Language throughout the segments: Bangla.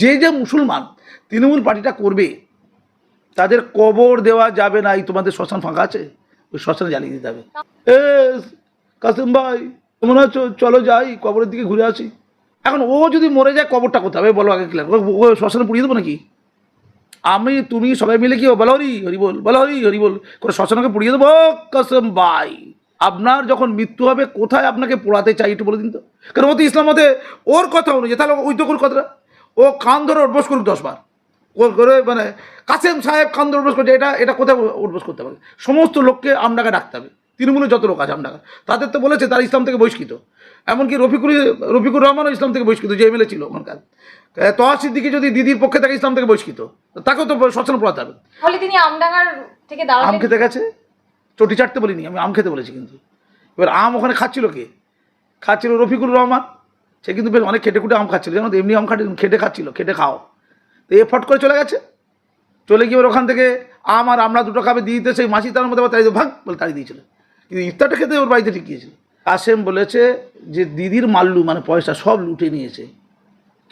যে যে মুসলমান তৃণমূল পার্টিটা করবে তাদের কবর দেওয়া যাবে না। এই তোমাদের শ্মশান ফাঁকা আছে, ওই শ্মশানে জ্বালিয়ে দিতে হবে। এ কাসিম ভাই কেমন আছো, চলো যাই কবরের দিকে ঘুরে আসি। এখন ও যদি মরে যায় কবরটা কোথায় হবে বলো আগে, ক্লিয়ার ও শ্মশানে পুড়িয়ে দেবো নাকি? আমি তুমি সবাই মিলে কি বলো হরি হরি বল, বলো হরি হরি বল করে শ্মশানকে পুড়িয়ে দেবো? কাসিম ভাই আপনার যখন মৃত্যু হবে কোথায় আপনাকে পোড়াতে চাই একটু বলে দিন তো। কারণ ও তো ইসলাম মতে ওর কথা অনুযায়ী, তাহলে ওই তো কোন কথাটা ও কান ধরে উঠবোস করুক 10 বার ওর করে, মানে কাসেম সাহেব কান ধরে উঠবোস করছে, এটা কোথায় উঠবোস করতে পারে? সমস্ত লোককে আমডাকা ডাকতে হবে, তৃণমূলের যত লোক আছে আমডাকা, তাদের তো বলেছে তারা ইসলাম থেকে বহিষ্কৃত। এমনকি রফিকুর রহমানও ইসলাম থেকে বহিষ্কৃত, যে এমএলএ ছিল ওখানকার। তহা সিদ্দিকী যদি দিদির পক্ষে থাকে ইসলাম থেকে বহিষ্কৃত, তাকেও তো শ্মশানে পড়াতে হবে। ফলে তিনি আমডাঙ্গার থেকে দাঁড়ালেন। আম খেতে গেছে, চটি চাটতে বলিনি আমি, আম খেতে বলেছি। কিন্তু এবার আম ওখানে খাচ্ছিল কে? খাচ্ছিল রফিকুর রহমান। সে কিন্তু বেশ অনেক খেটে খুঁটে আম খাচ্ছিল, জানো তো, এমনি আম খেটে খাচ্ছিল, খেটে খাও। তো এ ফট করে চলে গেছে, চলে গিয়ে ওখান থেকে আম আর আমরা দুটো খাবে দিয়ে দিতে, সেই মাসি তার মধ্যে তাড়িয়ে ভাগ বলে তাড়িয়ে দিয়েছিল। কিন্তু ইফতারটা খেতে ওর বাড়িতে ঠিক গিয়েছিল। কাসেম বলেছে যে দিদির মাল্লু মানে পয়সা সব লুটে নিয়েছে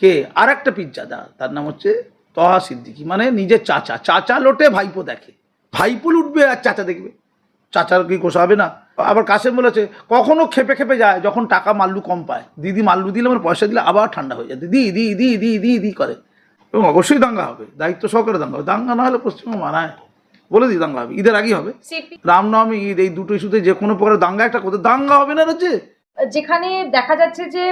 কে? আর একটা পিজ্জাদা, তার নাম হচ্ছে তহা সিদ্দিকী, মানে নিজের চাচা। চাচা লোটে ভাইপো দেখে, ভাইপো লুটবে আর চাচা দেখবে, চাচার কি কোষা হবে না? আবার কাসেম বলেছে কখনো খেপে খেপে যায় যখন টাকা মাল্লু কম পায়, দিদি মাল্লু দিলে আমার পয়সা দিলে আবার ঠান্ডা হয়ে যায়, দি দি দি দি দি দি করে। এবং অবশ্যই দাঙ্গা হবে, দায়িত্ব সহকারে দাঙ্গা হবে। দাঙ্গা না হলে পশ্চিমবঙ্গ মানায়, বলে দিই দাঙ্গা হবে, ঈদের আগেই হবে। রামনবমী, ঈদ, এই দুটো ইস্যুতে যে কোনো প্রকার দাঙ্গা একটা করতে, দাঙ্গা হবে না রাজ্যে। যেখানে দেখা যাচ্ছে যে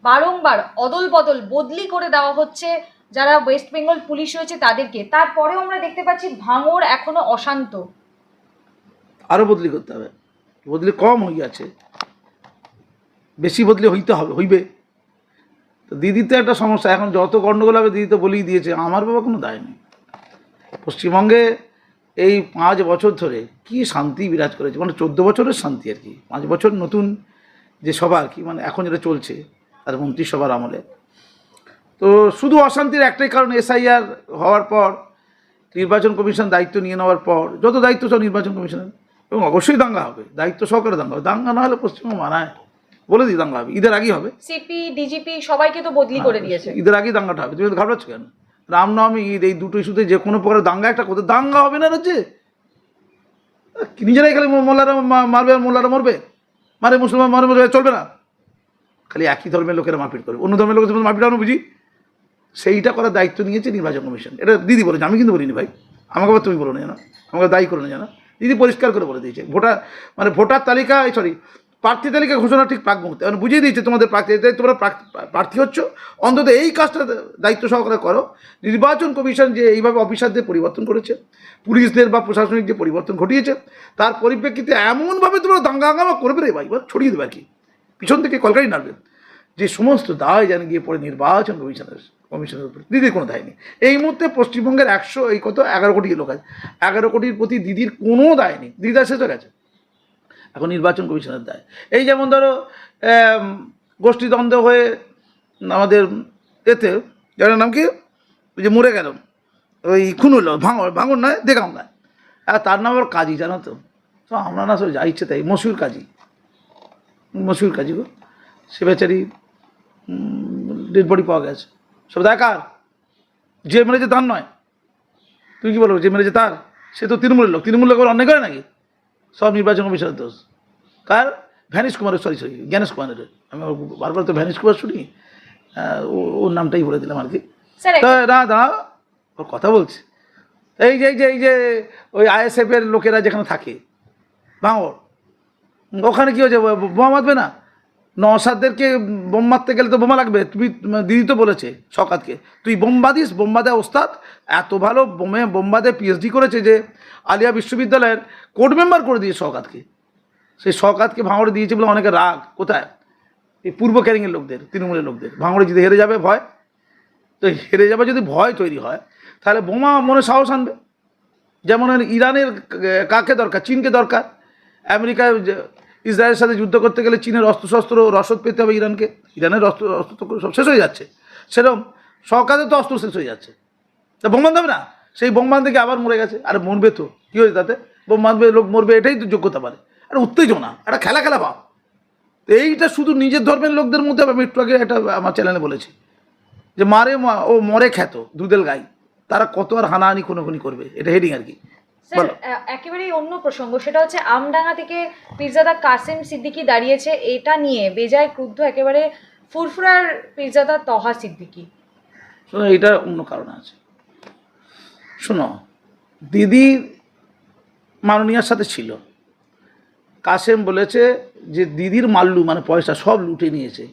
বারংবার অদল বদল বদলি করে দেওয়া হচ্ছে যারা ওয়েস্ট বেঙ্গল পুলিশ রয়েছে তাদেরকে, তারপরেও আমরা দেখতে পাচ্ছি ভাঙড় এখনো অশান্ত। আরও বদলি করতে হবে, বদলি কম হয়ে আছে, বেশি বদলি হইবে। তো দিদি তো একটা সমস্যা, এখন যত গণ্ডগোল হবে দিদি তো বলেই দিয়েছে, আমার বাবা কোনো দায় নেই। পশ্চিমবঙ্গে এই 5 বছর ধরে কি শান্তি বিরাজ করেছে, মানে 14 বছরের শান্তি আর কি, 5 বছর নতুন যে সভা আর কি, মানে এখন যেটা চলছে তার মন্ত্রিসভার আমলে। তো শুধু অশান্তির একটাই কারণ, এসআইআর হওয়ার পর, নির্বাচন কমিশন দায়িত্ব নিয়ে নেওয়ার পর, যত দায়িত্ব সব নির্বাচন কমিশনের। এবং অবশ্যই দাঙ্গা হবে, দায়িত্ব সহকারে দাঙ্গা হবে। দাঙ্গা না হলে পশ্চিমবঙ্গ মানায়, বলে দিই দাঙ্গা হবে, ঈদের আগেই হবে। সিপি ডিজিপি সবাইকে তো বদলি করে দিয়েছে, ঈদের আগেই দাঙ্গাটা হবে। তুমি ঘাবড়াচ্ছ কেন? রামনবমী, ঈদ, এই দুটো ইস্যুতে যে কোনো প্রকার দাঙ্গা একটা করতে, দাঙ্গা হবে না রাজ্যে। নিজেরাই খালি মোল্লারা মারবে আর মোল্লারা মরবে, মারে মুসলমান মারে মরবে, চলবে না। খালি একই ধর্মের লোকেরা মারপিট করবে, অন্য ধর্মের লোকের মারপিট আমরা বুঝি। সেইটা করার দায়িত্ব নিয়েছে নির্বাচন কমিশন। এটা দিদি বলেছে, আমি কিন্তু বলিনি ভাই, আমাকে আবার তুমি বলো না জানো, আমাকে দায়ী করো না জানো। দিদি পরিষ্কার করে বলে দিয়েছে ভোটার তালিকা, প্রার্থী তালিকা ঘোষণা ঠিক প্রাক মুহূর্তে মানে বুঝিয়ে দিয়েছে তোমাদের প্রার্থী, তোমরা প্রার্থী হচ্ছ, অন্তত এই কাজটা দায়িত্ব সহকারে করো। নির্বাচন কমিশন যে এইভাবে অফিসারদের পরিবর্তন করেছে, পুলিশদের বা প্রশাসনিক যে পরিবর্তন ঘটিয়েছে, তার পরিপ্রেক্ষিতে এমনভাবে তোমরা দাঙ্গা হাঙ্গামা করবে রে ভাই, এবার ছড়িয়ে দেবে আর কি, পিছন থেকে কলকারি নাড়বে, যে সমস্ত দায় যেন গিয়ে পড়ে নির্বাচন কমিশনের উপর। দিদির কোনো দায় নেই এই মুহূর্তে। পশ্চিমবঙ্গের 11 কোটি লোক আছে, 11 কোটির প্রতি দিদির কোনো দায় নেই, দিদির শেষ হয়ে গেছে, এখন নির্বাচন কমিশনের দায়। এই যেমন ধরো গোষ্ঠীদ্বন্দ্ব হয়ে আমাদের এতে যার নাম কি, ওই যে মরে গেল, ওই খুন হলো, ভাঙড় নয় দেখাও না, আর তার নাম আবার কাজী, জানো তো। তো আমরা না সব যা ইচ্ছে তাই, মশহুর কাজী গো, সে বেচারি ডেড বডি পাওয়া গেছে। সব দেখার যে মেরেছে তার নয়, তুই কি বলবো, যে মেরেছে তার, সে তো তৃণমূলের লোক অন্যায় করে নাকি? সব নির্বাচন কমিশনের দোষ। কার? ভ্যানিশ কুমারের, সরি জ্ঞানেশ কুমারের। আমি বারবার তো ভ্যানিশ কুমার শুনি, ওর নামটাই বলে দিলাম আর কি। তা না দাঁড়াও, ওর কথা বলছি। এই যে ওই ISF এর লোকেরা যেখানে থাকে ভাঙড়, ওখানে কী হয়েছে, বোমা মারবে না? নওশাদদেরকে বোম মারতে গেলে তো বোমা লাগবে। তুমি দিদি তো বলেছে শওকতকে, তুই বোমবাদে ওস্তাদ, এত ভালো বোমবাদে PhD করেছে যে আলিয়া বিশ্ববিদ্যালয়ের কোর্ট মেম্বার করে দিয়েছে শওকতকে। সেই শওকতকে ভাঙড়ে দিয়েছে বলে অনেকে রাগ। কোথায়? এই পূর্ব ক্যারিংয়ের লোকদের, তৃণমূলের লোকদের। ভাঙড়ে যদি হেরে যাবে ভয়, তো হেরে যাবে যদি ভয় তৈরি হয়, তাহলে বোমা মনে সাহস আনবে। যেমন ইরানের কাকে দরকার? চীনকে দরকার। আমেরিকা ইসরায়েলের সাথে যুদ্ধ করতে গেলে চীনের অস্ত্রশস্ত্র রসদ পেতে হবে ইরানকে, ইরানের অস্ত্র সব শেষ হয়ে যাচ্ছে, সেরকম শওকতের তো অস্ত্র শেষ হয়ে যাচ্ছে, তা বোম বাঁধবে না? সেই বোম বাঁধতে গিয়ে আবার মরে গেছে। আরে মরবে তো, কী হয়েছে তাতে? বোম বাঁধবে, লোক মরবে, এটাই তো যোগ্যতা পারে। আরে উত্তেজনা, একটা খেলা ভাব। তো এইটা শুধু নিজের ধর্মের লোকদের মধ্যে, আমি একটু আগে একটা আমার চ্যানেলে বলেছি যে ও মরে খ্যাত দুধেল গাই, তারা কত আর হানাহানি খুনোখুনি করবে, এটা হেডিং আর কি। স্যার একেবারেই অন্য প্রসঙ্গ, সেটা হচ্ছে আমডাঙ্গা থেকে পীরজাদা কাসেম সিদ্দিকী দাঁড়িয়েছে, এটা নিয়ে বেজায় ক্রুদ্ধ একেবারে ফুরফুরার পীরজাদা তহা সিদ্দিকী। শোনো, এটা অন্য কারণ আছে। শোনো, দিদি মাননীয়ার সাথে ছিল, কাসেম বলেছে যে দিদির মাল্লু মানে পয়সা সব লুটে নিয়েছে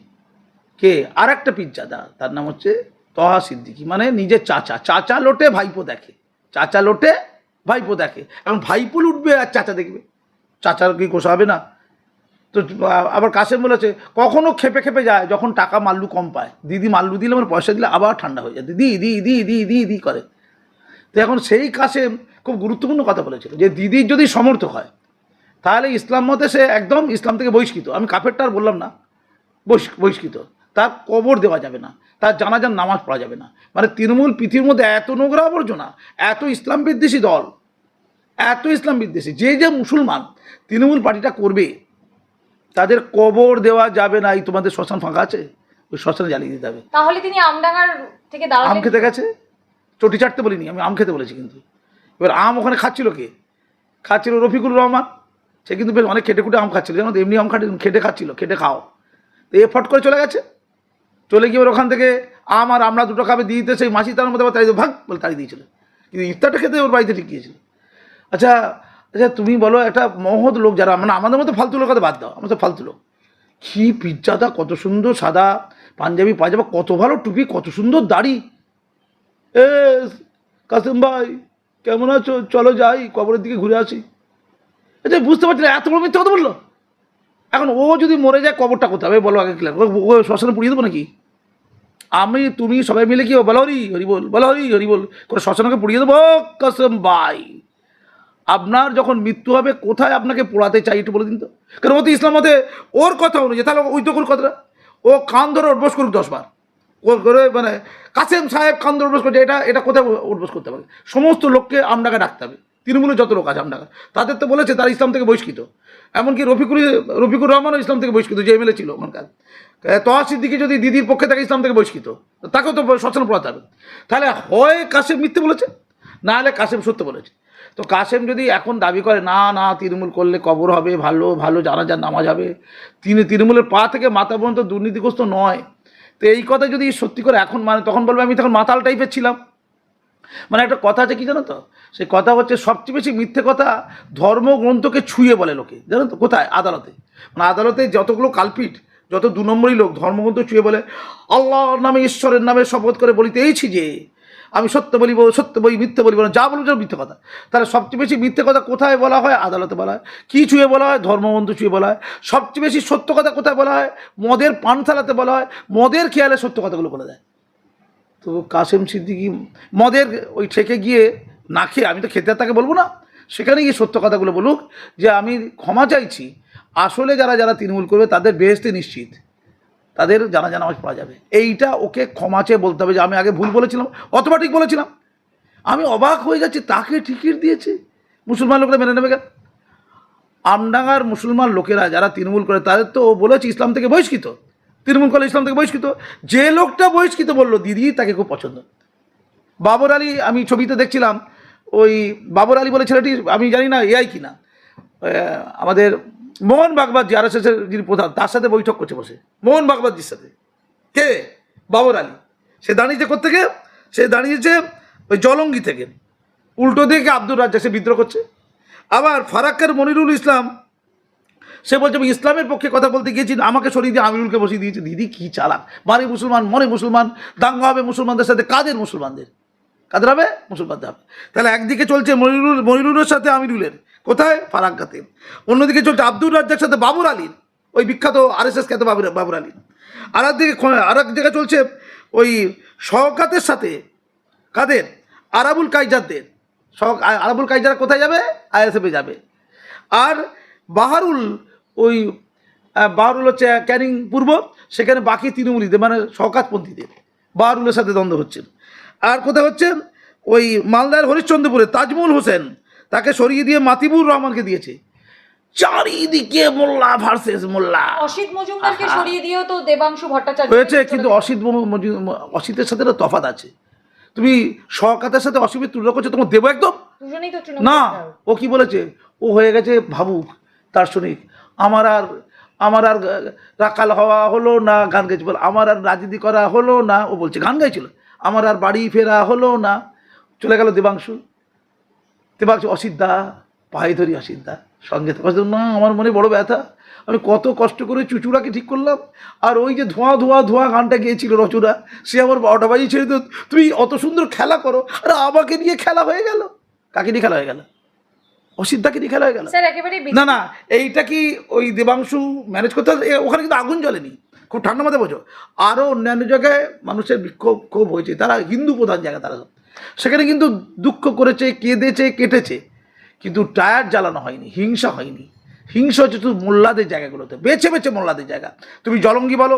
কে, আর একটা পীরজাদা, তার নাম হচ্ছে তহা সিদ্দিকী, মানে নিজের চাচা লোটে ভাইপো দেখে, চাচা লোটে ভাইপো দেখে। এখন ভাইপো লুটবে আর চাচা দেখবে, চাচার কি কোষা হবে না? তো আবার কাসেম বলেছে কখনো খেপে খেপে যায় যখন টাকা মাল্লু কম পায়, দিদি মাল্লু দিলে মানে পয়সা দিলে আবার ঠান্ডা হয়ে যায়, দিদি দি দি দি দি দি করে। তো এখন সেই কাসেম খুব গুরুত্বপূর্ণ কথা বলেছিল যে দিদির যদি সমর্থক হয় তাহলে ইসলাম মতে সে একদম ইসলাম থেকে বহিষ্কৃত। আমি কাফেরটা আর বললাম না, বহিষ্কৃত, তার কবর দেওয়া যাবে না, তার জানাজার নামাজ পড়া যাবে না। মানে তৃণমূল পৃথিবীর মধ্যে এত নোংরা আবর্জনা, এত ইসলাম বিদ্বেষী দল, এত ইসলাম বিদ্বেষী, যে মুসলমান তৃণমূল পার্টিটা করবে তাদের কবর দেওয়া যাবে না। এই তোমাদের শ্মশান ফাঁকা আছে, ওই শ্মশানে জ্বালিয়ে দিতে হবে। তাহলে তিনি আমডাঙ্গার থেকে দাঁড়ালেন। আম খেতে গেছে, চটি চাটতে বলিনি, আমি আম খেতে বলেছি। কিন্তু এবার আম ওখানে খাচ্ছিল কে? খাচ্ছিল রফিকুর রহমান, সে কিন্তু বেশ অনেক খেটে খুঁটে আম খাচ্ছিল, জানো তো, এমনি আম খেটে খাচ্ছিল, খেটে খাও। তো এ ফট করে চলে গেছে, চলে গিয়ে ওর ওখান থেকে আম আর আমরা দুটো খাবে দিয়ে দিতে, সেই মাসি তার মধ্যে তাড়িয়ে ভাগ বলে তাড়িয়ে দিয়েছিল, কিন্তু ইফতারটা খেতে ওর বাড়িতে ঠিক গিয়েছিল। আচ্ছা আচ্ছা, তুমি বলো একটা মহৎ লোক যারা, মানে আমাদের মতো ফালতু লোক বাদ দাও, আমরা তো ফালতু লোক, কি পিজ্জাটা কত সুন্দর, সাদা পাঞ্জাবি পায়জামা, কত ভালো টুপি, কত সুন্দর দাড়ি। এ কাসেম ভাই কেমন আছো, চলো যাই কবরের দিকে ঘুরে আসি। আচ্ছা বুঝতে পারছি না, এত বড় মিথ্যা কথা বললো। এখন ও যদি মরে যায় কবরটা কোথায় হবে বলো আগে, ক্লিয়ার ও শ্মশানে পুড়িয়ে দেবো নাকি? আমি তুমি সবাই মিলে কি বলো হরি হরি বল, বলো হরি হরি বল করে শ্মশানকে পুড়িয়ে দেবো? কাসেম ভাই আপনার যখন মৃত্যু হবে কোথায় আপনাকে পোড়াতে চাই একটু বলে দিন তো। কারণ ও তো ইসলাম মতে ওর কথা অনুযায়ী, তাহলে ওই তো কথাটা ও কান ধরে উঠবোস করুক 10 বার করে, মানে কাসেম সাহেব কান ধরে উঠবোস করছে, এটা কোথায় উঠবোস করতে পারে? সমস্ত লোককে আমডাঙ্গা ডাকতে হবে, তৃণমূলের যত লোক আছে আমডাঙ্গা, তাদের তো বলেছে তারা ইসলাম থেকে বহিষ্কৃত। এমনকি রফিকুর রহমানও ইসলাম থেকে বহিষ্কৃত, যে এমএলএ ছিল ওখানকার। তহা সিদ্দিকী যদি দিদির পক্ষে থাকে ইসলাম থেকে বহিষ্কৃত, তাকেও তো শ্মশানে পোড়াতে হবে। তাহলে হয় কাসেম মিথ্যে বলেছে, না হলে কাসেম সত্য বলেছে। তো কাসেম যদি এখন দাবি করে না না তৃণমূল করলে কবর হবে, ভালো ভালো জানাজার নামাজ হবে, তিনি তৃণমূলের পা থেকে মাথা পর্যন্ত দুর্নীতিগ্রস্ত নয়, তো এই কথা যদি সত্যি করে এখন মানে, তখন বলবে আমি তখন মাতাল টাইপের ছিলাম। মানে একটা কথা আছে কি জানো তো, সেই কথা হচ্ছে সবচেয়ে বেশি মিথ্যে কথা ধর্মগ্রন্থকে ছুঁয়ে বলে লোকে, জানো তো কোথায়? আদালতে। মানে আদালতে যতগুলো কালপিট, যত 2 নম্বরই লোক ধর্মগ্রন্থ ছুঁয়ে বলে, আল্লাহর নামে ঈশ্বরের নামে শপথ করে বলিতেইছি যে আমি সত্য বলিব, সত্য বলি, মিথ্যে বলিব না, যা বলবো যেন মিথ্যে কথা। তাহলে সবচেয়ে বেশি মিথ্যে কথা কোথায় বলা হয়? আদালতে বলা হয়। কী ছুঁয়ে বলা হয়? ধর্মগ্রন্থ ছুঁয়ে বলা হয়। সবচেয়ে বেশি সত্য কথা কোথায় বলা হয়? মদের পানশালাতে বলা হয়, মদের খেয়ালে সত্য কথাগুলো বলা যায়। তো কাসেম সিদ্দিকী মদের ওই ঠেকে গিয়ে না খেয়ে, আমি তো খেতে তাকে বলবো না, সেখানে গিয়ে সত্য কথাগুলো বলুক যে আমি ক্ষমা চাইছি, আসলে যারা তৃণমূল করবে তাদের বেহেশতে নিশ্চিত, তাদের জানাজা নামাজ পড়া যাবে। এইটা ওকে ক্ষমা চেয়ে বলতে হবে যে আমি আগে ভুল বলেছিলাম, অথবা ঠিক বলেছিলাম। আমি অবাক হয়ে যাচ্ছি, তাকে টিকিট দিয়েছে মুসলমান লোকেরা মেনে নেবে কেন? আমডাঙ্গার মুসলমান লোকেরা যারা তৃণমূল করে তাদের তো বলেছে ইসলাম থেকে বহিষ্কৃত, তৃণমূল করলে ইসলাম থেকে বহিষ্কৃত। যে লোকটা বহিষ্কৃত বললো দিদি তাকে খুব পছন্দ। বাবর আলী, আমি ছবিতে দেখছিলাম, ওই বাবর আলী বলে ছেলেটি, আমি জানি না এআই কিনা, আমাদের মোহন ভাগবত আরএসএসের যিনি প্রধান, তার সাথে বৈঠক করছে বসে, মোহন ভাগবতজির সাথে। কে? বাবর আলী। সে দাঁড়িয়েছে কোত্থেকে? সে দাঁড়িয়েছে ওই জলঙ্গি থেকে, উল্টো দিকে আব্দুর রাজ্জাক, সে বিদ্রোহ করছে। আবার ফারাক্কার মনিরুল ইসলাম, সে বলছে আমি ইসলামের পক্ষে কথা বলতে গিয়েছি, আমাকে সরিয়ে দিয়ে আমিরুলকে বসিয়ে দিয়েছে। দিদি কী চালাক, মানে মুসলমান মনে মুসলমান, দাঙ্গা হবে মুসলমানদের সাথে। কাদের মুসলমানদের? কাদের হবে? মুসলমানদের হবে। তাহলে একদিকে চলছে মনিরুলের সাথে আমিরুলের, কোথায়? ফারাক্কাতে। অন্যদিকে চলছে আব্দুর রাজ্জাকের সাথে বাবর আলীর, ওই বিখ্যাত আরএসএস খ্যাত বাবর আলী। আর এক জায়গায় চলছে ওই শওকাতের সাথে কাদের? আরাবুল কাইজারদের। আরাবুল কাইজার কোথায় যাবে? আইএসএফে যাবে। আর বাহারুল, ওই বাহারুল হচ্ছে ক্যানিং পূর্ব, সেখানে বাকি তৃণমূলীদের মানে শওকাতপন্থীদের, বাহারুলের সাথে দ্বন্দ্ব হচ্ছে। আর কোথায় হচ্ছে? ওই মালদার হরিশ্চন্দ্রপুরে তাজমুল হোসেন, তাকে সরিয়ে দিয়ে মাতিবুর রহমানকে দিয়েছে। চারিদিকে মোল্লা ভার্সেস মোল্লা অসিত মজুমদারকে সরিয়ে দিয়েও তো দেবাংশু ভট্টাচার্য হয়েছে, কিন্তু অসিতের সাথে একটা তফাৎ আছে। তুমি শওকতের সাথে অসিতের তুলনা করছো, তোমার দেবো একদম দুজনেই তো না। ও কি বলেছে, ও হয়ে গেছে ভাবুক দার্শনিক। আমার আর রাখাল হওয়া হলো না, গান গাইছে বল, আমার আর রাজনীতি করা হলো না, ও বলছে গান গাইছিল, আমার আর বাড়ি ফেরা হলো না। চলে গেল দেবাংশু, অসিত দা পায়ে ধরি, অসিত দা সঙ্গে থাকা না, আমার মনে বড় ব্যথা, আমি কত কষ্ট করে চুচুড়াকে ঠিক করলাম, আর ওই যে ধোঁয়া ধোঁয়া ধোঁয়া গানটা গিয়েছিল রচনা, সে আমার 12টা বাজি ছেড়ে দিত, তুমি অত সুন্দর খেলা করো, আর আমাকে নিয়ে খেলা হয়ে গেল। কাকে নিয়ে খেলা হয়ে গেল? অসিদ্ধাকে নিয়ে খেলা হয়ে গেল। না না, এইটা কি ওই দেবাংশু ম্যানেজ করতে? ওখানে কিন্তু আগুন জ্বলেনি, খুব ঠান্ডা মাথায় বোঝো। আরও অন্যান্য জায়গায় মানুষের বিক্ষোভ ক্ষোভ হয়েছে, তারা হিন্দু প্রধান জায়গা, তারা সেখানে কিন্তু দুঃখ করেছে, কেঁদেছে, কেটেছে, কিন্তু টায়ার জ্বালানো হয়নি, হিংসা হয়নি। হিংসা হচ্ছে শুধু মোল্লাদের জায়গাগুলোতে, বেছে বেছে মোল্লাদের জায়গা। তুমি জলঙ্গি বলো,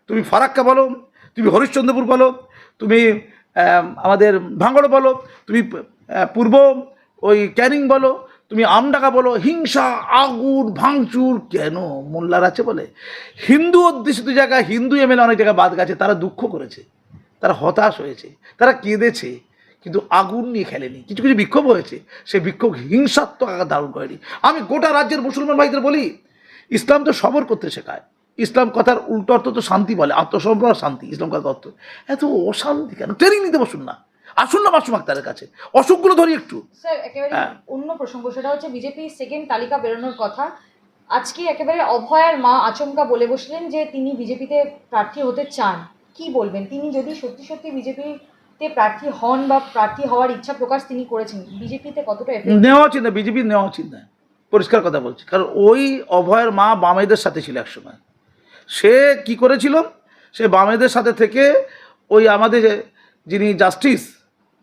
তুমি ফারাক্কা বলো, তুমি হরিশ্চন্দ্রপুর বলো, তুমি আমাদের ভাঙড় বলো, তুমি পূর্ব ওই ক্যানিং বলো, তুমি আমডাকা বলো, হিংসা, আগুন, ভাঙচুর কেন? মোল্লার আছে বলে। হিন্দু অধ্যুষিত জায়গায় হিন্দু এমএলএ অনেক জায়গায় বাদ গেছে, তারা দুঃখ করেছে, তারা হতাশ হয়েছে, তারা কেঁদেছে, কিন্তু আগুন নিয়ে খেলেনি। কিছু কিছু বিক্ষোভ হয়েছে, সেই বিক্ষোভ হিংসাত্মক আকার ধারণ করেনি। আমি গোটা রাজ্যের মুসলমান ভাইদের বলি, ইসলাম তো সবর করতে শেখায়। ইসলাম কথার উল্টো অর্থ তো শান্তি বলে, আত্মসম্পর্ক শান্তি ইসলাম কথার অর্থ। এত অশান্তি কেন? ট্রেনিং নিতে বসুন না, আসুন না মাসুম আক্তারের কাছে, অসুখগুলো ধরি একটু। স্যার একেবারে অন্য প্রসঙ্গ, সেটা হচ্ছে বিজেপি সেকেন্ড তালিকা বেরোনোর কথা। আজকে একেবারে অভয়ার মা আচমকা বলে বসলেন যে তিনি বিজেপিতে প্রার্থী হতে চান। কি বলবেন? তিনি যদি সত্যি সত্যি বিজেপিতে প্রার্থী হন বা প্রার্থী হওয়ার ইচ্ছা প্রকাশ তিনি করেছেন, বিজেপিতে কতটা নেওয়া উচিত না, বিজেপি নেওয়া উচিত না, পরিষ্কার কথা বলছি। কারণ ওই অভয়ের মা বামেদের সাথে ছিল একসময়। সে কি করেছিল, সে বামেদের সাথে থেকে ওই আমাদের যিনি জাস্টিস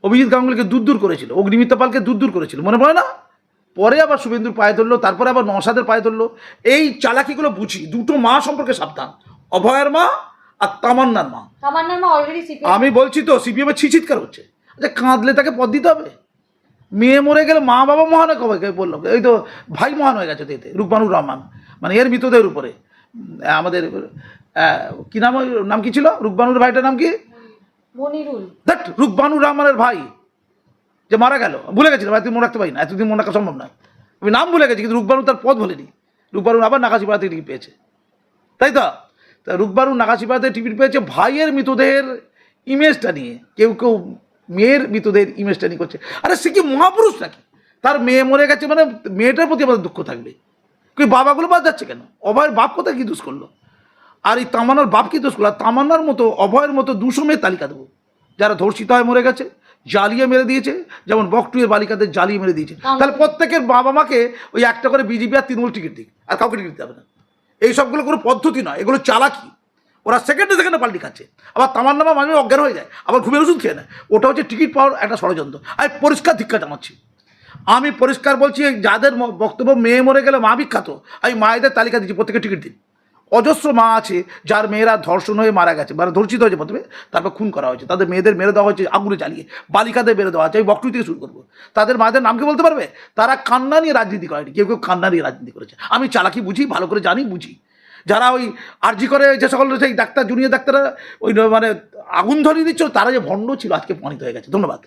অভিজিৎ গাঙ্গুলিকে দূর করেছিল, অগ্নিমিত্রা পালকে দূর করেছিল, মনে পড়ে না? পরে আবার শুভেন্দুর পায়ে ধরলো, তারপরে আবার নওশাদের পায়ে ধরলো। এই চালাকিগুলো বুঝি, দুটো মা সম্পর্কে সাবধান, অভয়ের মা আর তামান্নার মা। অলরেডি আমি বলছি তো, সিপিএমের ছিচিৎকার হচ্ছে। আচ্ছা, কাঁদলে তাকে পদ দিতে হবে? মেয়ে মরে গেলে মা বাবা মহান হয় কবে? বললো এই তো ভাই মহান হয়ে গেছে এতে, রুকমানুর রহমান, মানে এর মৃতদেহের উপরে আমাদের কি নাম কি ছিল রুকমানুর ভাইটার নাম কি? মনিরুল। দ্যাট রুকমানুর রহমানের ভাই যে মারা গেল, ভুলে গেছিলাম, এতদিন মনে রাখতে পারি না, এতদিন মনে রাখা সম্ভব নয়। আমি নাম ভুলে গেছি, কিন্তু রুকবানু তার পদ ভুলিনি। রুকবানু আবার নাকাশিপাড়া থেকে টিকিট পেয়েছে, তাই তো? তা রুকবানু নাকাশিপাড়াতে টিকিট পেয়েছে ভাইয়ের মৃতদেহের ইমেজটা নিয়ে, কেউ কেউ মেয়ের মৃতদেহের ইমেজটা নিয়ে করছে। আরে সে কি মহাপুরুষ নাকি? তার মেয়ে মরে গেছে মানে মেয়েটার প্রতি আমাদের দুঃখ থাকবে, কি বাবাগুলো বাদ যাচ্ছে কেন? অভয়ের বাপ কোথায় কি দোষ করলো? আর এই তামান্নার বাপ কি দোষ করলো? আর তামান্নার মতো অভয়ের মতো 200 মেয়ের তালিকা দেবো যারা ধর্ষিত হয়ে মরে গেছে, জ্বালিয়ে মেরে দিয়েছে, যেমন বকটুয়ের বালিকাদের জ্বালিয়ে মেরে দিয়েছে। তাহলে প্রত্যেকের বাবা মাকে ওই একটা করে বিজেপি আর তৃণমূল টিকিট দিক, আর কাউকে টিকিট দিতে হবে না। এই সবগুলো কোনো পদ্ধতি নয়, এগুলো চালাকি। ওরা সেকেন্ডে পাল্টি খাচ্ছে। আবার তামান্না মাঝে অজ্ঞান হয়ে যায়, আবার ঘুমের ওষুধ খেয়ে নেয়। ওটা হচ্ছে টিকিট পাওয়ার একটা ষড়যন্ত্র। আমি পরিষ্কার ধিক্কার জানাচ্ছি, আমি পরিষ্কার বলছি, যাদের বক্তব্য মেয়ে মরে গেলে মা বিখ্যাত, আমি মায়েদের তালিকা দিচ্ছি, প্রত্যেকে টিকিট দিন। অজস্র মা আছে যার মেয়েরা ধর্ষণ হয়ে মারা গেছে, মানে ধর্ষিত হয়েছে প্রথমে, তারপর খুন করা হয়েছে, তাদের মেয়েদের মেরে দেওয়া হয়েছে আগুনে জ্বালিয়ে, বালিকাদের মেরে দেওয়া হয়েছে। আমি বকটুই থেকে শুরু করবো। তাদের মায়েদের নামকে বলতে পারবে? তারা কান্না নিয়ে রাজনীতি করেনি, কেউ কেউ কান্না নিয়ে রাজনীতি করেছে। আমি চালাকি বুঝি, ভালো করে জানি, বুঝি। যারা ওই আরজি করে যে সকল সেই ডাক্তার, জুনিয়র ডাক্তাররা ওই মানে আগুন ধরিয়ে দিচ্ছিল, তারা যে ভণ্ড ছিল আজকে প্রমাণিত হয়ে গেছে। ধন্যবাদ।